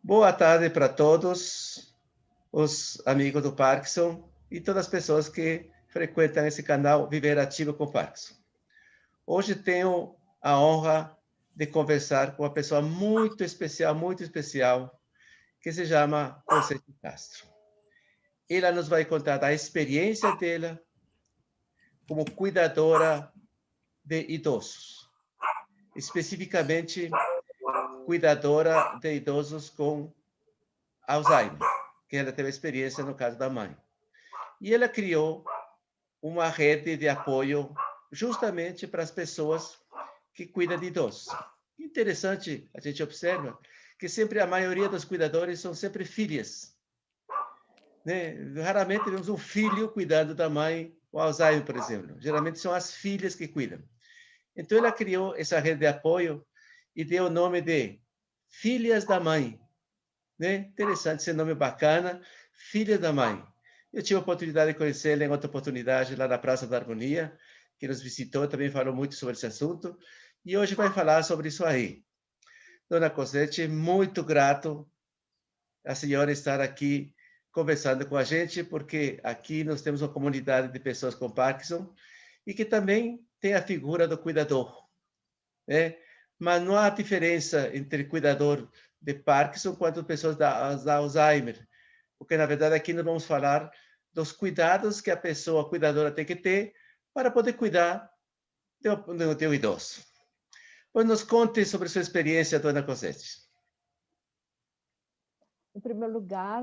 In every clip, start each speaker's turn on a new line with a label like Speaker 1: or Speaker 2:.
Speaker 1: Boa tarde para todos os amigos do Parkinson e todas as pessoas que frequentam esse canal Viver Ativo com Parkinson. Hoje tenho a honra de conversar com uma pessoa muito especial, que se chama Conceição Castro. Ela nos vai contar da experiência dela como cuidadora de idosos, especificamente cuidadora de idosos com Alzheimer, que ela teve experiência no caso da mãe. E ela criou uma rede de apoio justamente para as pessoas que cuidam de idosos. Interessante, a gente observa que sempre a maioria dos cuidadores são sempre filhas, né? Raramente vemos um filho cuidando da mãe com Alzheimer, por exemplo. Geralmente são as filhas que cuidam. Então ela criou essa rede de apoio e deu o nome de Filhas da Mãe, né? Interessante esse nome bacana, Filha da Mãe. Eu tive a oportunidade de conhecê-la em outra oportunidade lá na Praça da Harmonia, que nos visitou, também falou muito sobre esse assunto, e hoje vai falar sobre isso aí. Dona Cosete, muito grato a senhora estar aqui conversando com a gente, porque aqui nós temos uma comunidade de pessoas com Parkinson e que também tem a figura do cuidador, né? Mas não há diferença entre cuidador de Parkinson quanto pessoas da Alzheimer, porque, na verdade, aqui nós vamos falar dos cuidados que a pessoa cuidadora tem que ter para poder cuidar do teu idoso. Pois nos conte sobre sua experiência, dona Cosete.
Speaker 2: Em primeiro lugar,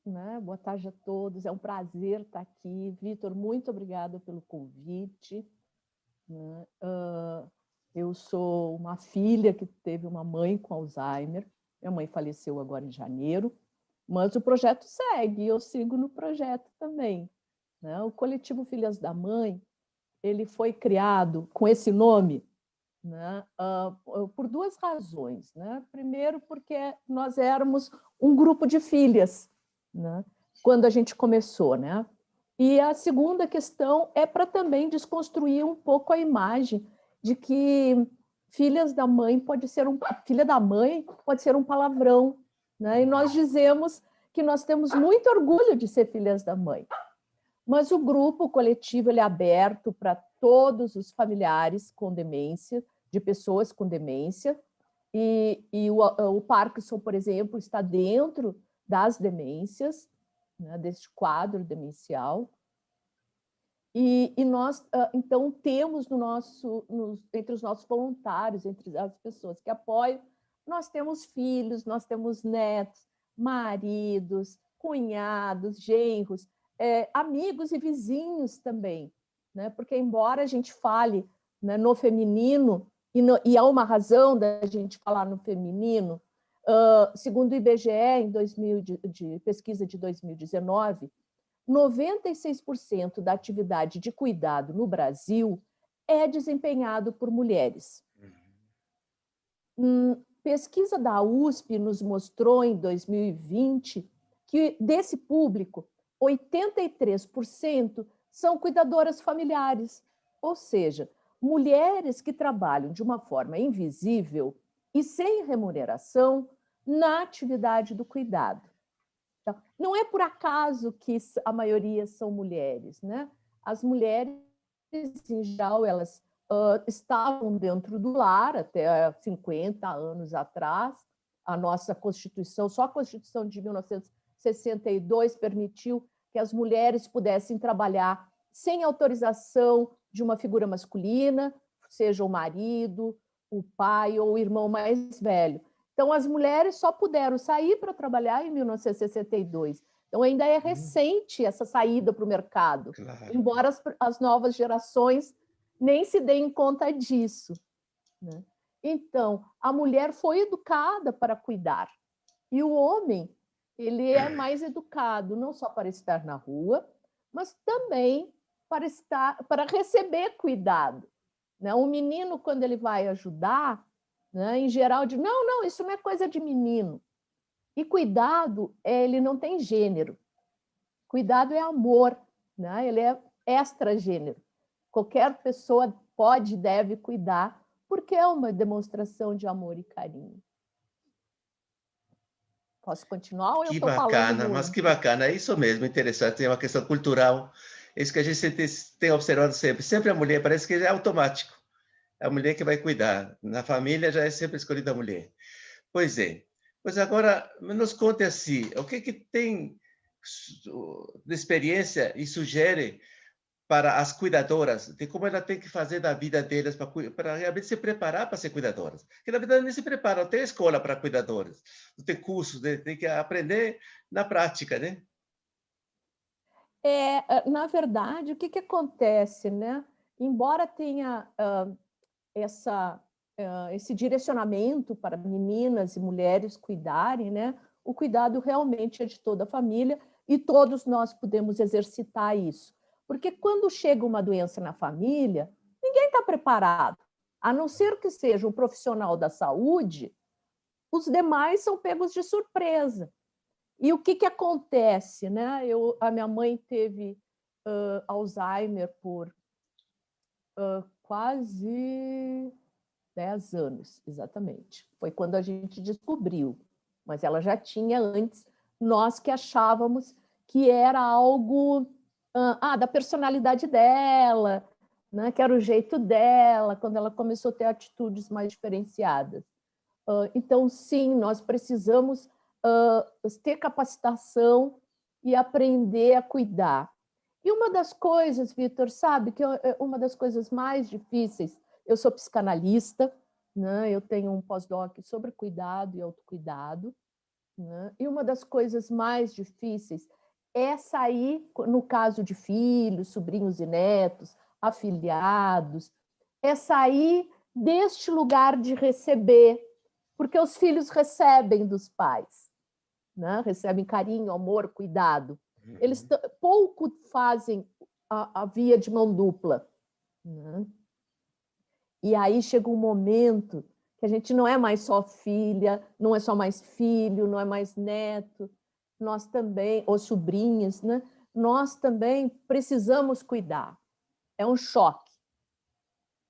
Speaker 2: né, boa tarde a todos, é um prazer estar aqui. Vitor, muito obrigada pelo convite. Né? Eu sou uma filha que teve uma mãe com Alzheimer, minha mãe faleceu agora em janeiro, mas o projeto segue, eu sigo no projeto também. Né? O coletivo Filhas da Mãe, ele foi criado com esse nome, né, por duas razões. Né? Primeiro, porque nós éramos um grupo de filhas, né, quando a gente começou. Né? E a segunda questão é para também desconstruir um pouco a imagem de que filhas da mãe pode ser filha da mãe pode ser um palavrão. Né? E nós dizemos que nós temos muito orgulho de ser filhas da mãe. Mas o grupo, o coletivo, ele é aberto para todos os familiares com demência, de pessoas com demência, e o Parkinson, por exemplo, está dentro das demências, né, deste quadro demencial. E nós, então, temos entre os nossos voluntários, entre as pessoas que apoiam, nós temos filhos, nós temos netos, maridos, cunhados, genros, amigos e vizinhos também. Né? Porque, embora a gente fale, né, no feminino, e há uma razão da gente falar no feminino, segundo o IBGE, de pesquisa de 2019, 96% da atividade de cuidado no Brasil é desempenhado por mulheres. Pesquisa da USP nos mostrou em 2020 que desse público, 83% são cuidadoras familiares, ou seja, mulheres que trabalham de uma forma invisível e sem remuneração na atividade do cuidado. Não é por acaso que a maioria são mulheres. Né? As mulheres, em geral, elas estavam dentro do lar até 50 anos atrás. A nossa Constituição, só a Constituição de 1962 permitiu que as mulheres pudessem trabalhar sem autorização de uma figura masculina, seja o marido, o pai ou o irmão mais velho. Então, as mulheres só puderam sair para trabalhar em 1962. Então, ainda é recente essa saída para o mercado, claro, embora as novas gerações nem se deem conta disso. Né? Então, a mulher foi educada para cuidar. E o homem, ele é mais educado, não só para estar na rua, mas também para receber cuidado. Né? O menino, quando ele vai ajudar, né, em geral, diz, não, isso não é coisa de menino. E cuidado, ele não tem gênero. Cuidado é amor, né? Ele é extragênero. Qualquer pessoa pode e deve cuidar, porque é uma demonstração de amor e carinho. Posso continuar ou eu
Speaker 1: Que
Speaker 2: estou falando
Speaker 1: bacana, mas
Speaker 2: muito?
Speaker 1: que bacana, é isso mesmo, interessante, é uma questão cultural, é isso que a gente tem observado sempre, sempre a mulher, parece que é automático, é a mulher que vai cuidar, na família já é sempre escolhida a mulher. Pois é, pois agora nos conte assim, o que que tem de experiência e sugere para as cuidadoras, de como ela tem que fazer da vida delas para realmente se preparar para ser cuidadoras. Porque, na verdade, nem se preparam, não tem escola para cuidadoras, não tem cursos, né? Tem que aprender na prática, né?
Speaker 2: Na verdade, o que acontece, né? Embora tenha essa, esse direcionamento para meninas e mulheres cuidarem, né? O cuidado realmente é de toda a família e todos nós podemos exercitar isso. Porque quando chega uma doença na família, ninguém está preparado. A não ser que seja um profissional da saúde, os demais são pegos de surpresa. E o que acontece? Né? A minha mãe teve Alzheimer por quase 10 anos, exatamente. Foi quando a gente descobriu. Mas ela já tinha antes, nós que achávamos que era algo da personalidade dela, né? Que era o jeito dela, quando ela começou a ter atitudes mais diferenciadas. Então, sim, nós precisamos ter capacitação e aprender a cuidar. E uma das coisas, Vitor, sabe, que uma das coisas mais difíceis, eu sou psicanalista, né? Eu tenho um pós-doc sobre cuidado e autocuidado, né? E uma das coisas mais difíceis é sair, no caso de filhos, sobrinhos e netos, afilhados, é sair deste lugar de receber, porque os filhos recebem dos pais, né? Recebem carinho, amor, cuidado. Eles pouco fazem a via de mão dupla, né? E aí chega um momento que a gente não é mais só filha, não é só mais filho, não é mais neto, nós também, ou sobrinhas, né? Nós também precisamos cuidar. É um choque.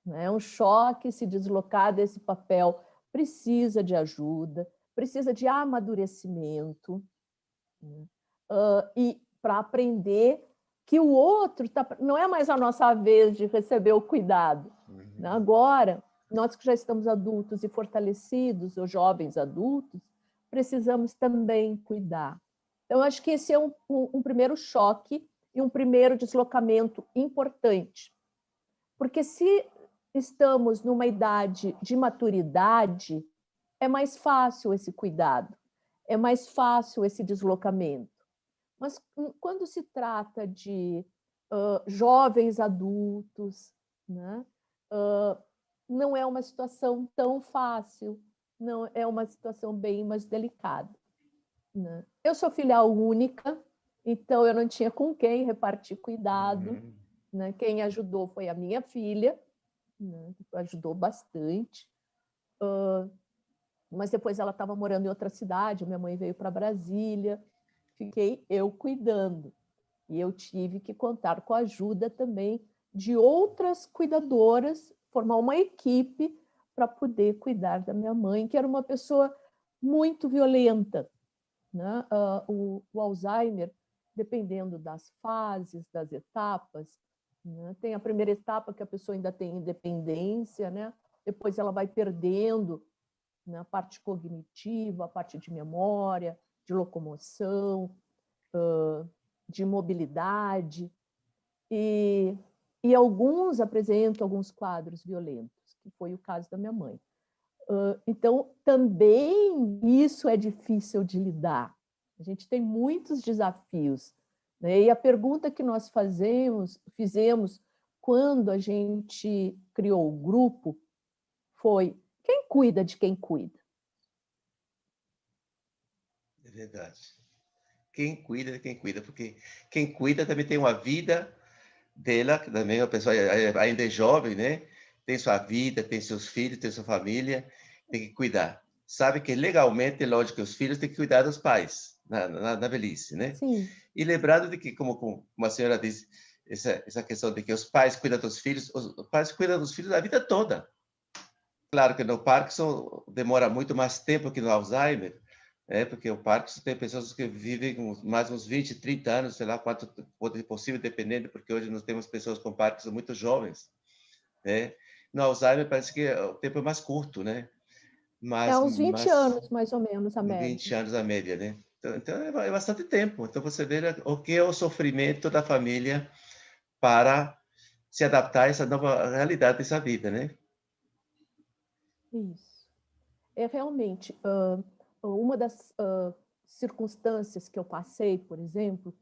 Speaker 2: É um choque se deslocar desse papel. Precisa de ajuda, precisa de amadurecimento, né? E para aprender que o outro não é mais a nossa vez de receber o cuidado. Agora, nós que já estamos adultos e fortalecidos, ou jovens adultos, precisamos também cuidar. Então, acho que esse é um primeiro choque e um primeiro deslocamento importante. Porque se estamos numa idade de maturidade, é mais fácil esse cuidado, é mais fácil esse deslocamento. Mas quando se trata de jovens adultos, né, não é uma situação tão fácil, não é uma situação bem mais delicada, né? Eu sou filha única, então eu não tinha com quem repartir cuidado, né? Quem ajudou foi a minha filha, né? Ajudou bastante. Mas depois ela estava morando em outra cidade, minha mãe veio para Brasília, fiquei eu cuidando. E eu tive que contar com a ajuda também de outras cuidadoras, formar uma equipe para poder cuidar da minha mãe, que era uma pessoa muito violenta, né? O Alzheimer, dependendo das fases, das etapas, né? Tem a primeira etapa que a pessoa ainda tem independência, né? Depois ela vai perdendo, né, a parte cognitiva, a parte de memória, de locomoção, de mobilidade, e alguns apresentam alguns quadros violentos, que foi o caso da minha mãe. Então, também isso é difícil de lidar. A gente tem muitos desafios, né? E a pergunta que nós fizemos quando a gente criou o grupo foi: quem cuida de quem cuida?
Speaker 1: É verdade. Quem cuida de quem cuida, porque quem cuida também tem uma vida dela, que também a pessoa ainda é jovem, né? Tem sua vida, tem seus filhos, tem sua família, tem que cuidar. Sabe que legalmente, lógico, que os filhos têm que cuidar dos pais na velhice, né?
Speaker 2: Sim.
Speaker 1: E lembrando de que, como a senhora disse, essa questão de que os pais cuidam dos filhos, os pais cuidam dos filhos a vida toda. Claro que no Parkinson demora muito mais tempo que no Alzheimer, Porque o Parkinson tem pessoas que vivem com mais uns 20, 30 anos, sei lá quanto pode ser possível, dependendo, porque hoje nós temos pessoas com Parkinson muito jovens, né? No Alzheimer parece que o tempo é mais curto, né?
Speaker 2: É uns 20
Speaker 1: Mas
Speaker 2: anos, mais ou menos, a média.
Speaker 1: 20 anos a média, né? Então é bastante tempo. Então você vê o que é o sofrimento da família para se adaptar a essa nova realidade dessa vida, né?
Speaker 2: Isso. É realmente uma das circunstâncias que eu passei, por exemplo,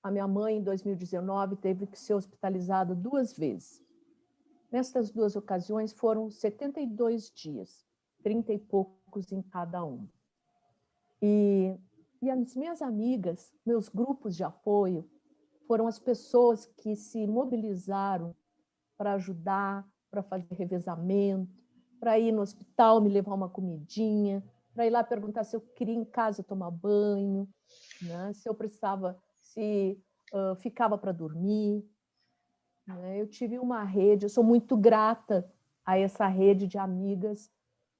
Speaker 2: a minha mãe, em 2019, teve que ser hospitalizada 2 vezes. Nestas 2 ocasiões foram 72 dias, 30 e poucos em cada um. E as minhas amigas, meus grupos de apoio, foram as pessoas que se mobilizaram para ajudar, para fazer revezamento, para ir no hospital me levar uma comidinha, para ir lá perguntar se eu queria em casa tomar banho, né? Se eu precisava, se ficava para dormir. Né? Eu tive uma rede, eu sou muito grata a essa rede de amigas,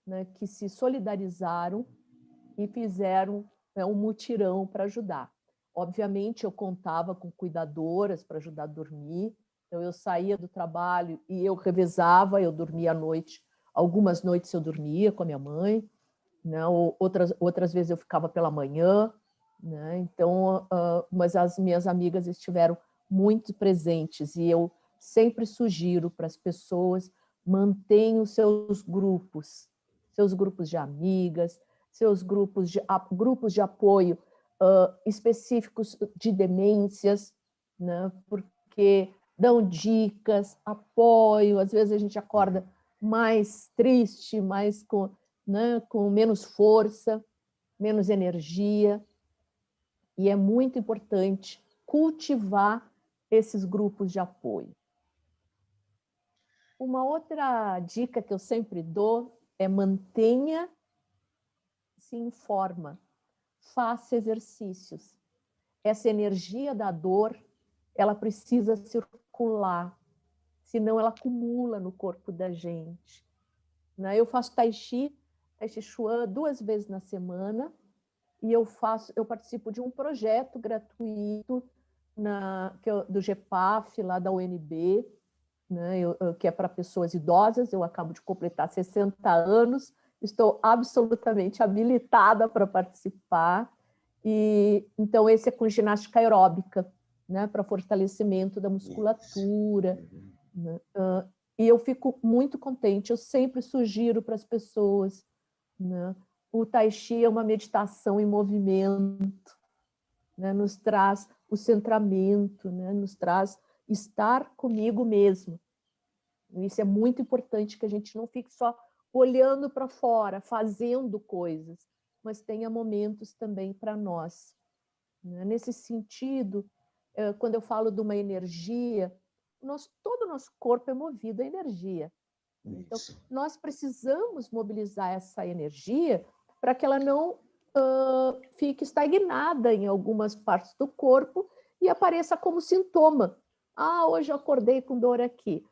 Speaker 2: né, que se solidarizaram e fizeram, né, um mutirão para ajudar. Obviamente, eu contava com cuidadoras para ajudar a dormir, então eu saía do trabalho e eu revezava, eu dormia à noite. Algumas noites eu dormia com a minha mãe, né? Outras vezes eu ficava pela manhã, né? Então, mas as minhas amigas estiveram muito presentes e eu sempre sugiro para as pessoas: mantenham seus grupos de amigas, seus grupos de apoio específicos de demências, né? Porque dão dicas, apoio. Às vezes a gente acorda mais triste, mais né, com menos força, menos energia, e é muito importante cultivar esses grupos de apoio. Uma outra dica que eu sempre dou é: mantenha-se em forma, faça exercícios. Essa energia da dor, ela precisa circular, senão ela acumula no corpo da gente. Eu faço Tai Chi Chuan 2 vezes na semana, e eu participo de um projeto gratuito do GEPAF, lá da UNB, né, que é para pessoas idosas. Eu acabo de completar 60 anos, estou absolutamente habilitada para participar. E então esse é com ginástica aeróbica, né, para fortalecimento da musculatura. Né? E eu fico muito contente, eu sempre sugiro para as pessoas, né? O Tai Chi é uma meditação em movimento, né? Nos traz o centramento, né? Nos traz estar comigo mesmo. Isso é muito importante, que a gente não fique só olhando para fora, fazendo coisas, mas tenha momentos também para nós. Nesse sentido, quando eu falo de uma energia, todo o nosso corpo é movido a energia. Então, nós precisamos mobilizar essa energia para que ela não fique estagnada em algumas partes do corpo e apareça como sintoma. Hoje eu acordei com dor aqui.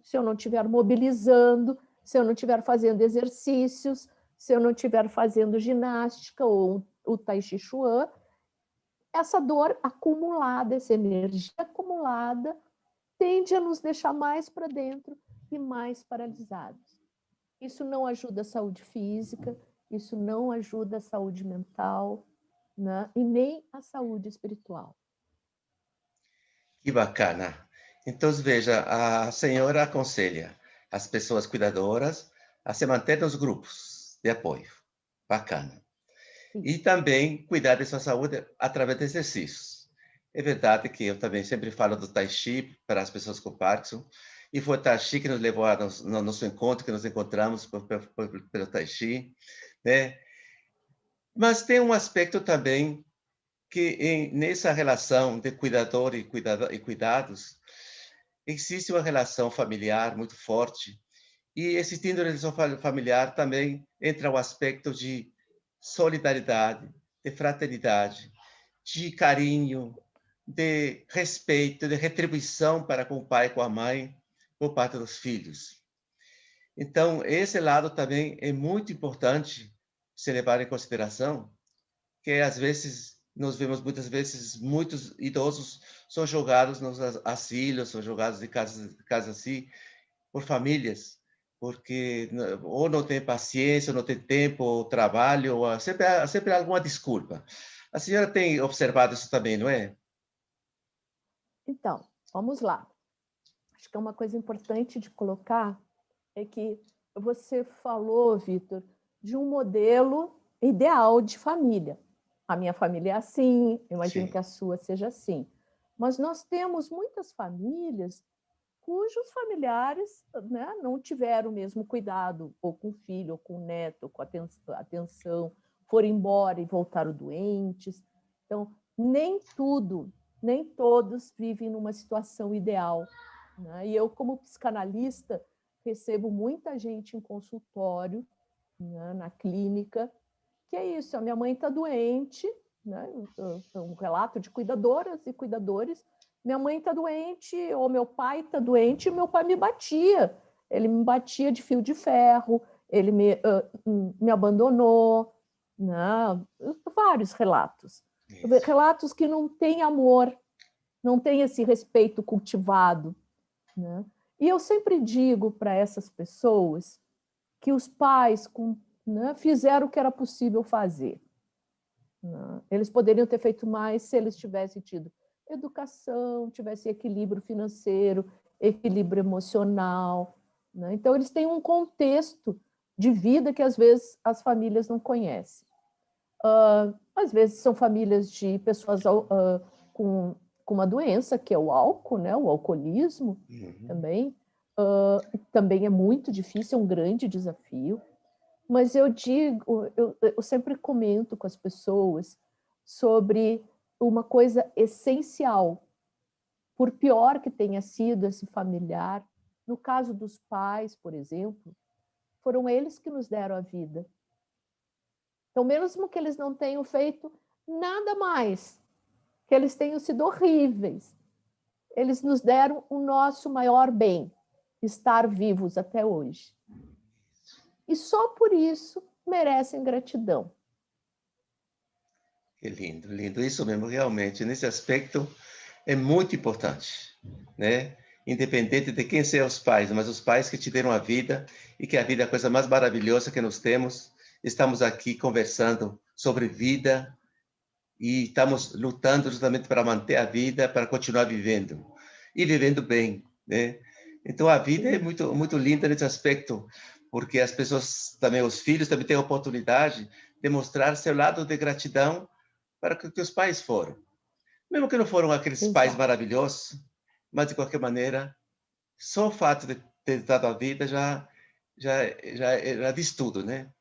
Speaker 2: Se eu não estiver mobilizando, se eu não estiver fazendo exercícios, se eu não estiver fazendo ginástica ou o Tai Chi Chuan, essa dor acumulada, essa energia acumulada, tende a nos deixar mais para dentro e mais paralisados. Isso não ajuda a saúde física, isso não ajuda a saúde mental, né? E nem a saúde espiritual.
Speaker 1: Que bacana. Então, veja, a senhora aconselha as pessoas cuidadoras a se manter nos grupos de apoio. Bacana. E também cuidar de sua saúde através de exercícios. É verdade que eu também sempre falo do Tai Chi para as pessoas com Parkinson, e foi o Tai Chi que nos levou no nosso encontro, que nos encontramos pelo Tai Chi, né? Mas tem um aspecto também que nessa relação de cuidador e cuidados, existe uma relação familiar muito forte, e existindo a relação familiar também entra o aspecto de solidariedade, de fraternidade, de carinho, de respeito, de retribuição para com o pai e com a mãe, por parte dos filhos. Então, esse lado também é muito importante se levar em consideração, que às vezes nós vemos muitas vezes muitos idosos são jogados nos asilos, são jogados de casa assim por famílias, porque ou não tem paciência, ou não tem tempo, ou trabalho, ou sempre há alguma desculpa. A senhora tem observado isso também, não é?
Speaker 2: Então, vamos lá. Acho que é uma coisa importante de colocar é que você falou, Vitor, de um modelo ideal de família. A minha família é assim, eu imagino
Speaker 1: Sim.
Speaker 2: que a sua seja assim. Mas nós temos muitas famílias cujos familiares, né, não tiveram o mesmo cuidado, ou com o filho, ou com o neto, ou com atenção, foram embora e voltaram doentes. Então, nem tudo, nem todos vivem numa situação ideal, né? E eu, como psicanalista, recebo muita gente em consultório, né, na clínica, que é isso, a minha mãe está doente, né? Um relato de cuidadoras e cuidadores, minha mãe está doente, ou meu pai está doente, e meu pai me batia. Ele me batia de fio de ferro, ele me abandonou, né? Vários relatos.
Speaker 1: Isso.
Speaker 2: Relatos que não têm amor, não têm esse respeito cultivado, né? E eu sempre digo para essas pessoas que os pais né, fizeram o que era possível fazer. Né? Eles poderiam ter feito mais se eles tivessem tido educação, tivessem equilíbrio financeiro, equilíbrio emocional. Né? Então, eles têm um contexto de vida que, às vezes, as famílias não conhecem. Às vezes, são famílias de pessoas com uma doença, que é o álcool, né? O alcoolismo também. Também é muito difícil, é um grande desafio. Mas eu digo, eu sempre comento com as pessoas sobre uma coisa essencial. Por pior que tenha sido esse familiar, no caso dos pais, por exemplo, foram eles que nos deram a vida. Então, mesmo que eles não tenham feito nada mais, que eles tenham sido horríveis, eles nos deram o nosso maior bem, estar vivos até hoje. E só por isso merecem gratidão.
Speaker 1: Que lindo, lindo. Isso mesmo, realmente. Nesse aspecto, é muito importante, né? Independente de quem sejam os pais, mas os pais que te deram a vida e que a vida é a coisa mais maravilhosa que nós temos. Estamos aqui conversando sobre vida e estamos lutando justamente para manter a vida, para continuar vivendo e vivendo bem, né? Então a vida é muito linda nesse aspecto, porque as pessoas também, os filhos também têm a oportunidade de mostrar seu lado de gratidão para o que os pais foram. Mesmo que não foram aqueles pais
Speaker 2: Exato.
Speaker 1: maravilhosos, mas de qualquer maneira, só o fato de ter dado a vida já diz tudo, né?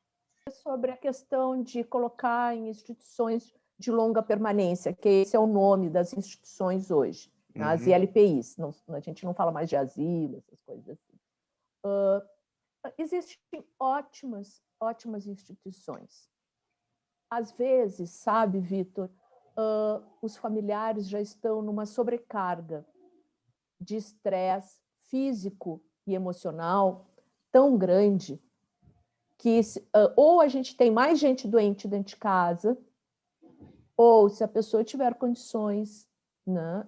Speaker 2: Sobre a questão de colocar em instituições de longa permanência, que esse é o nome das instituições hoje, as
Speaker 1: Uhum.
Speaker 2: ILPIs, não, a gente não fala mais de asilo, essas coisas assim. Existem ótimas instituições. Às vezes, sabe, Vitor, os familiares já estão numa sobrecarga de estresse físico e emocional tão grande que ou a gente tem mais gente doente dentro de casa, ou se a pessoa tiver condições, né,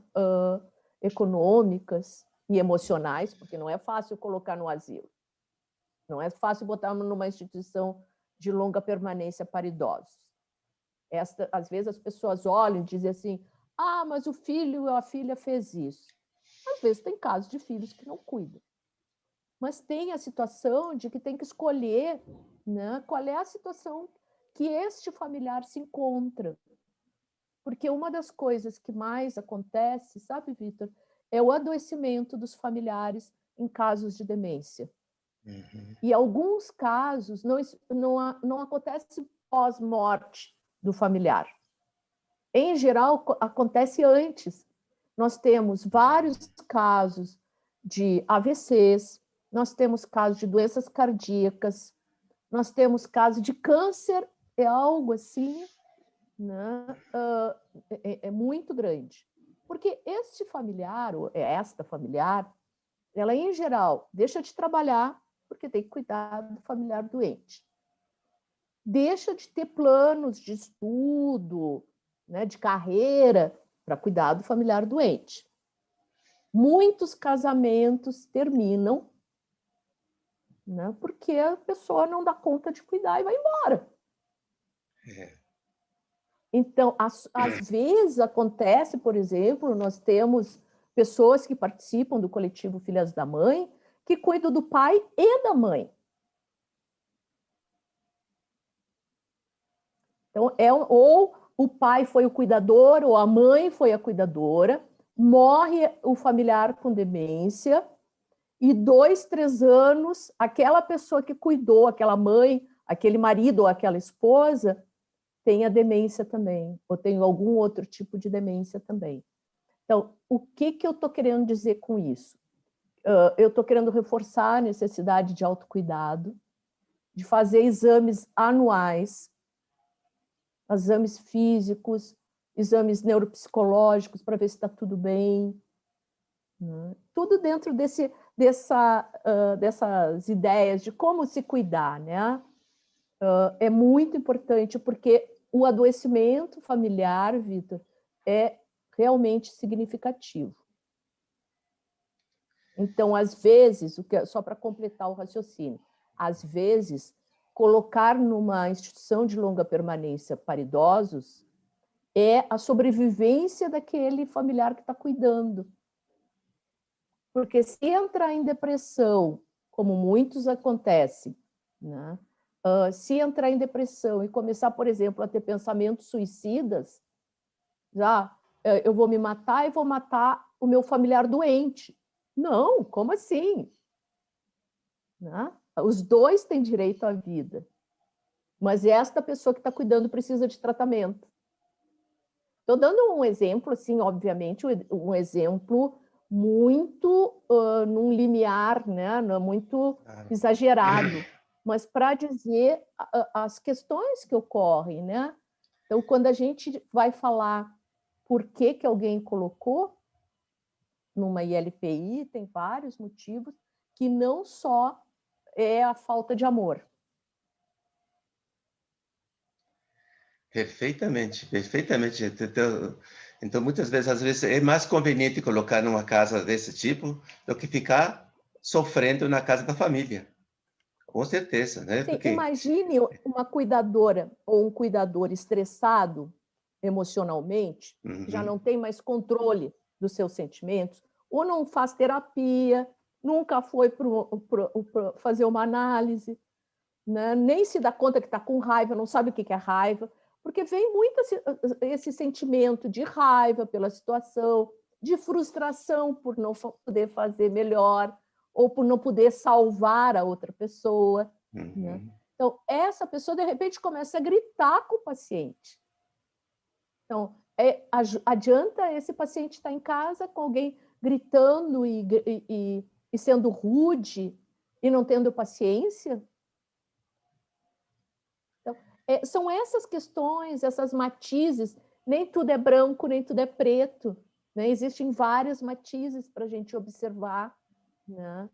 Speaker 2: econômicas e emocionais, porque não é fácil colocar no asilo, não é fácil botar numa instituição de longa permanência para idosos. Às vezes as pessoas olham e dizem assim, mas o filho ou a filha fez isso. Às vezes tem casos de filhos que não cuidam. Mas tem a situação de que tem que escolher, né, qual é a situação que este familiar se encontra. Porque uma das coisas que mais acontece, sabe, Vitor, é o adoecimento dos familiares em casos de demência.
Speaker 1: Uhum.
Speaker 2: E alguns casos não acontece pós-morte do familiar. Em geral, acontece antes. Nós temos vários casos de AVCs, nós temos casos de doenças cardíacas, nós temos casos de câncer, é algo assim, né? É muito grande. Porque este familiar, ou esta familiar, ela, em geral, deixa de trabalhar porque tem que cuidar do familiar doente. deixa de ter planos de estudo, né, de carreira, para cuidar do familiar doente. Muitos casamentos terminam, né, porque a pessoa não dá conta de cuidar e vai embora. Então, às vezes acontece, por exemplo, nós temos pessoas que participam do coletivo Filhas da Mãe, que cuidam do pai e da mãe. Então, ou o pai foi o cuidador, ou a mãe foi a cuidadora, morre o familiar com demência, e 2, 3 anos, aquela pessoa que cuidou, aquela mãe, aquele marido ou aquela esposa, tem a demência também, ou tem algum outro tipo de demência também. Então, o que eu estou querendo dizer com isso? Eu estou querendo reforçar a necessidade de autocuidado, de fazer exames anuais, exames físicos, exames neuropsicológicos para ver se está tudo bem. Né? Tudo dentro dessas ideias de como se cuidar. Né? É muito importante, porque o adoecimento familiar, Vitor, é realmente significativo. Então, às vezes, só para completar o raciocínio, às vezes, colocar numa instituição de longa permanência para idosos é a sobrevivência daquele familiar que está cuidando. Porque se entrar em depressão, como muitos acontece, né? Se entrar em depressão e começar, por exemplo, a ter pensamentos suicidas, já eu vou me matar e vou matar o meu familiar doente. Não, como assim? Né? Os dois têm direito à vida, mas esta pessoa que está cuidando precisa de tratamento. Estou dando um exemplo, assim, obviamente, um exemplo muito num limiar, né? Não muito exagerado, mas para dizer as questões que ocorrem, né? Então, quando a gente vai falar por que alguém colocou numa ILPI, tem vários motivos, que não só é a falta de amor.
Speaker 1: Perfeitamente, perfeitamente. Então, muitas vezes, às vezes, é mais conveniente colocar numa casa desse tipo do que ficar sofrendo na casa da família. Com certeza, né?
Speaker 2: Sim,
Speaker 1: Porque...
Speaker 2: imagine uma cuidadora ou um cuidador estressado emocionalmente, já não tem mais controle dos seus sentimentos, ou não faz terapia, nunca foi para fazer uma análise, né? Nem se dá conta que está com raiva, não sabe o que é raiva, porque vem muito esse sentimento de raiva pela situação, de frustração por não poder fazer melhor, ou por não poder salvar a outra pessoa. Né? Então, essa pessoa, de repente, começa a gritar com o paciente. Então, adianta esse paciente estar em casa com alguém gritando e sendo rude e não tendo paciência? Então, são essas questões, essas matizes, nem tudo é branco, nem tudo é preto. Né? Existem vários matizes para a gente observar. Né?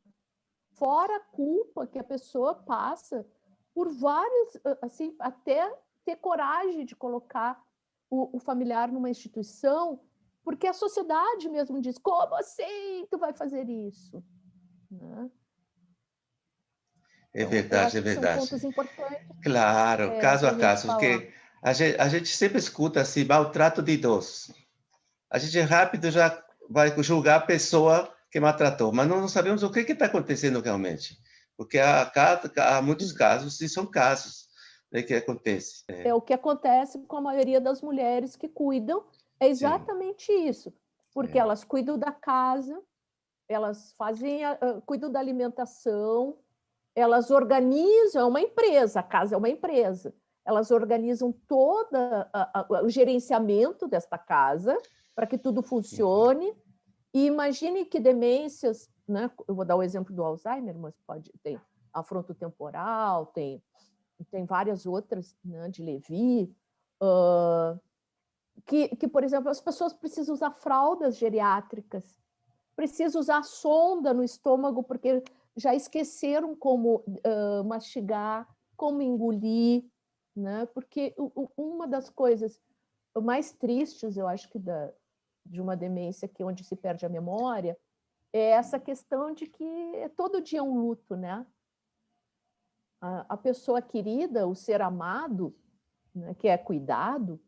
Speaker 2: Fora a culpa que a pessoa passa por vários, assim, até ter coragem de colocar o familiar numa instituição, porque a sociedade mesmo diz, como assim tu vai fazer isso? Né?
Speaker 1: É
Speaker 2: Então,
Speaker 1: verdade, é
Speaker 2: são
Speaker 1: verdade.
Speaker 2: pontos importantes
Speaker 1: Claro, caso
Speaker 2: para
Speaker 1: a
Speaker 2: a gente
Speaker 1: caso,
Speaker 2: falar.
Speaker 1: porque a gente sempre escuta assim, maltrato de idosos. A gente rápido já vai julgar a pessoa que maltratou, mas não sabemos o que está acontecendo realmente. Porque há muitos casos, e são casos, né, que acontecem.
Speaker 2: O que acontece com a maioria das mulheres que cuidam é exatamente isso, porque elas cuidam da casa, elas cuidam da alimentação, elas organizam, é uma empresa, a casa é uma empresa, elas organizam todo o gerenciamento desta casa para que tudo funcione. E imagine que demências, né? Eu vou dar o exemplo do Alzheimer, mas tem a frontotemporal, tem várias outras, né, de Levi, que, por exemplo, as pessoas precisam usar fraldas geriátricas, precisam usar sonda no estômago, porque já esqueceram como mastigar, como engolir. né? Porque uma das coisas mais tristes, eu acho que de uma demência que onde se perde a memória, é essa questão de que todo dia é um luto, né? A pessoa querida, o ser amado, né, que é cuidado,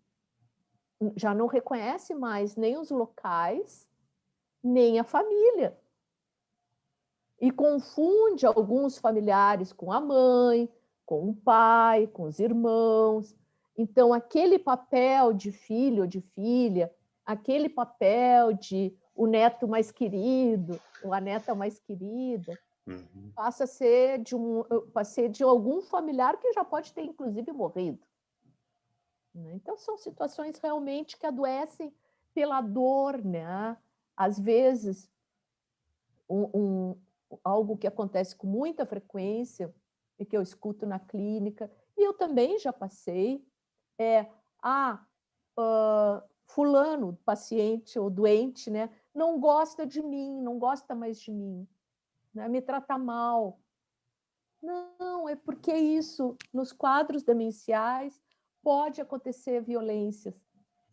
Speaker 2: já não reconhece mais nem os locais, nem a família. E confunde alguns familiares com a mãe, com o pai, com os irmãos. Então, aquele papel de filho ou de filha, aquele papel de o neto mais querido, ou a neta mais querida, passa a ser de algum familiar que já pode ter, inclusive, morrido. Então, são situações realmente que adoecem pela dor, né? Às vezes, algo que acontece com muita frequência e que eu escuto na clínica, e eu também já passei, fulano, paciente ou doente, né, não gosta de mim, não gosta mais de mim, né, me trata mal. Não, é porque isso, nos quadros demenciais, pode acontecer violências,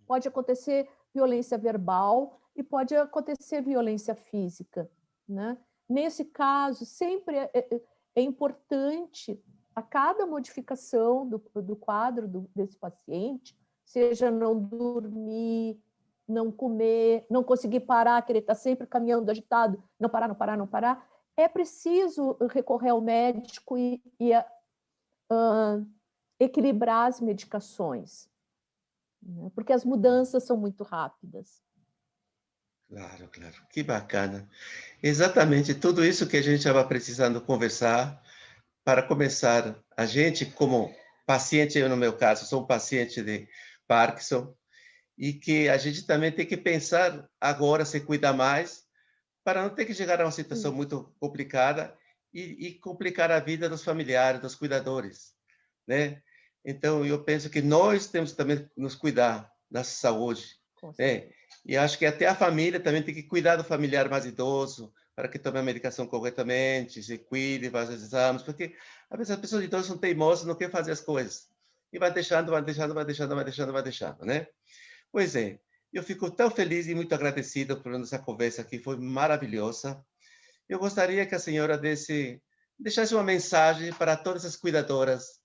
Speaker 2: pode acontecer violência verbal e pode acontecer violência física, né? Nesse caso, sempre é importante, a cada modificação do quadro desse paciente, seja não dormir, não comer, não conseguir parar, que ele está sempre caminhando agitado, não parar, não parar, não parar, é preciso recorrer ao médico e equilibrar as medicações, né? Porque as mudanças são muito rápidas.
Speaker 1: Claro, claro. Que bacana. Exatamente tudo isso que a gente estava precisando conversar para começar. A gente, como paciente, eu no meu caso, sou um paciente de Parkinson, e que a gente também tem que pensar agora, se cuidar mais, para não ter que chegar a uma situação muito complicada e complicar a vida dos familiares, dos cuidadores, né? Então, eu penso que nós temos também que nos cuidar da saúde, né? E acho que até a família também tem que cuidar do familiar mais idoso, para que tome a medicação corretamente, se cuide, faça os exames, porque às vezes as pessoas idosas são teimosas, não querem fazer as coisas. E vai deixando, vai deixando, vai deixando, vai deixando, vai deixando, né? Pois é, eu fico tão feliz e muito agradecido por essa conversa aqui, foi maravilhosa. Eu gostaria que a senhora deixasse uma mensagem para todas as cuidadoras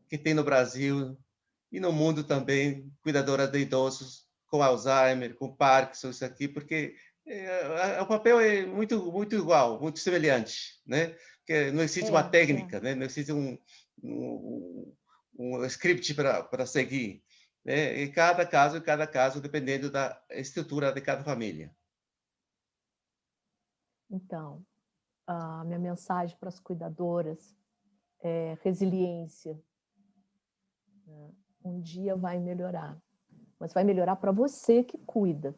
Speaker 1: que tem no Brasil e no mundo também, cuidadoras de idosos com Alzheimer, com Parkinson, isso aqui, porque o papel é muito igual, muito semelhante, né? Porque não existe uma técnica, né? Não existe um script para seguir, né? Em cada caso, dependendo da estrutura de cada família.
Speaker 2: Então, a minha mensagem para as cuidadoras é resiliência. Um dia vai melhorar, mas vai melhorar para você que cuida,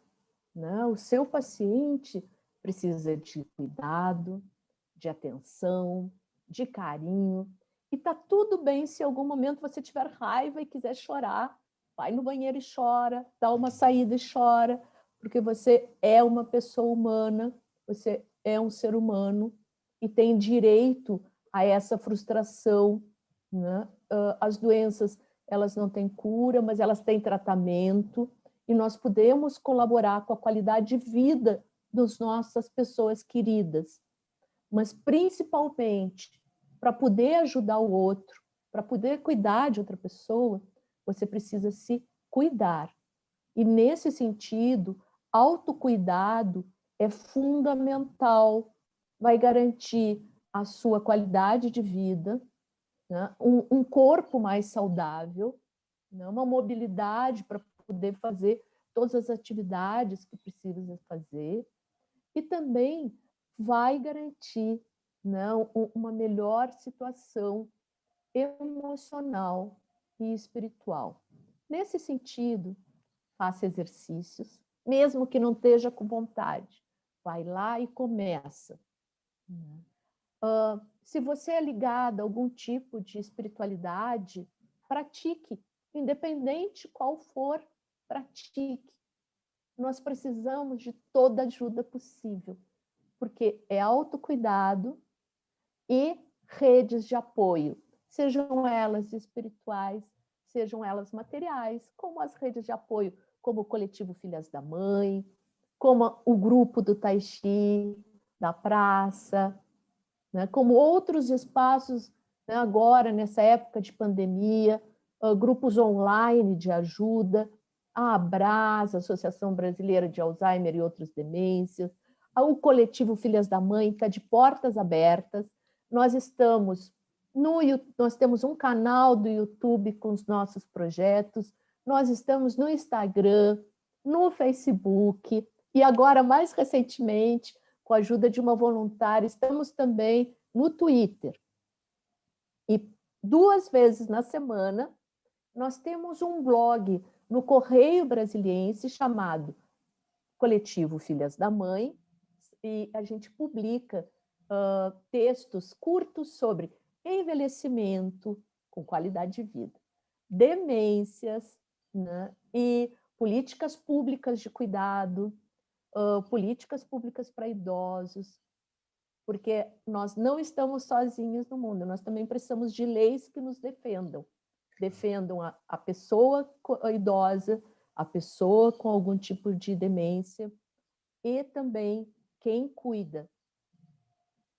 Speaker 2: né? O seu paciente precisa de cuidado, de atenção, de carinho, e tá tudo bem se em algum momento você tiver raiva e quiser chorar, vai no banheiro e chora, dá uma saída e chora, porque você é uma pessoa humana, você é um ser humano e tem direito a essa frustração, né? As doenças, elas não têm cura, mas elas têm tratamento, e nós podemos colaborar com a qualidade de vida das nossas pessoas queridas. Mas, principalmente, para poder ajudar o outro, para poder cuidar de outra pessoa, você precisa se cuidar. E, nesse sentido, autocuidado é fundamental, vai garantir a sua qualidade de vida, né? Um corpo mais saudável, né? Uma mobilidade para poder fazer todas as atividades que precisa fazer, e também vai garantir, né, uma melhor situação emocional e espiritual. Nesse sentido, faça exercícios, mesmo que não esteja com vontade. Vai lá e começa. Se você é ligado a algum tipo de espiritualidade, pratique, independente qual for, pratique. Nós precisamos de toda ajuda possível, porque é autocuidado e redes de apoio, sejam elas espirituais, sejam elas materiais, como as redes de apoio, como o Coletivo Filhas da Mãe, como o grupo do Tai Chi, da praça, né? Como outros espaços, né? Agora, nessa época de pandemia, grupos online de ajuda, a Abras, Associação Brasileira de Alzheimer e Outras Demências, o Coletivo Filhas da Mãe, que está de portas abertas. Nós temos um canal do YouTube com os nossos projetos, nós estamos no Instagram, no Facebook, e agora, mais recentemente, com a ajuda de uma voluntária, estamos também no Twitter. E 2 vezes na semana, nós temos um blog no Correio Brasiliense chamado Coletivo Filhas da Mãe, e a gente publica textos curtos sobre envelhecimento com qualidade de vida, demências, né, e políticas públicas de cuidado, políticas públicas para idosos, porque nós não estamos sozinhos no mundo, nós também precisamos de leis que nos defendam a pessoa idosa, a pessoa com algum tipo de demência e também quem cuida,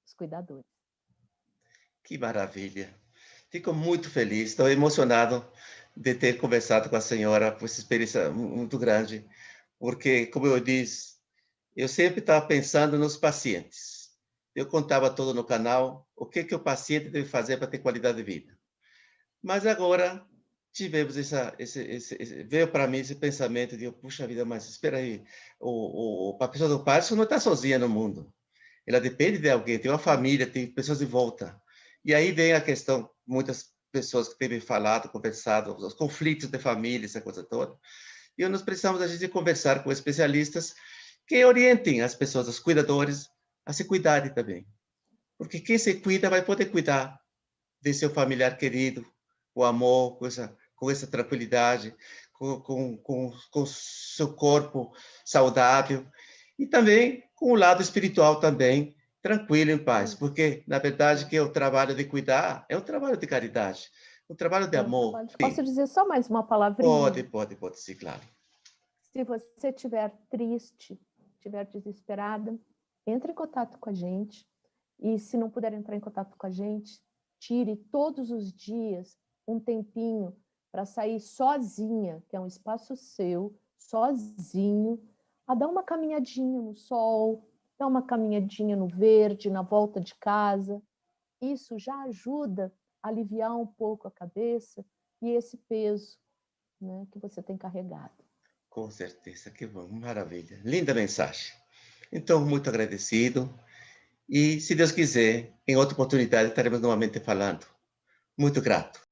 Speaker 2: os cuidadores.
Speaker 1: Que maravilha! Fico muito feliz, estou emocionado de ter conversado com a senhora, por essa experiência muito grande, porque, como eu disse, eu sempre estava pensando nos pacientes. Eu contava tudo no canal, o que o paciente deve fazer para ter qualidade de vida. Mas agora tivemos veio para mim esse pensamento de, puxa vida, mas espera aí, a pessoa do Parkinson não está sozinha no mundo. Ela depende de alguém, tem uma família, tem pessoas de volta. E aí vem a questão, muitas pessoas que têm falado, conversado, os conflitos de família, essa coisa toda. E nós precisamos, a gente, conversar com especialistas que orientem as pessoas, os cuidadores, a se cuidarem também. Porque quem se cuida vai poder cuidar de seu familiar querido, com amor, com essa tranquilidade, com seu corpo saudável. E também com o lado espiritual também, tranquilo, em paz. Porque, na verdade, que o trabalho de cuidar é um trabalho de caridade, um trabalho de amor.
Speaker 2: Posso dizer só mais uma palavrinha?
Speaker 1: Pode, sim, claro.
Speaker 2: Se você estiver triste, estiver desesperada, entre em contato com a gente. E se não puder entrar em contato com a gente, tire todos os dias um tempinho para sair sozinha, que é um espaço seu, sozinho, a dar uma caminhadinha no sol, dar uma caminhadinha no verde, na volta de casa. Isso já ajuda a aliviar um pouco a cabeça e esse peso, né, que você tem carregado.
Speaker 1: Com certeza, que bom, maravilha. Linda mensagem. Então, muito agradecido. E, se Deus quiser, em outra oportunidade estaremos novamente falando. Muito grato.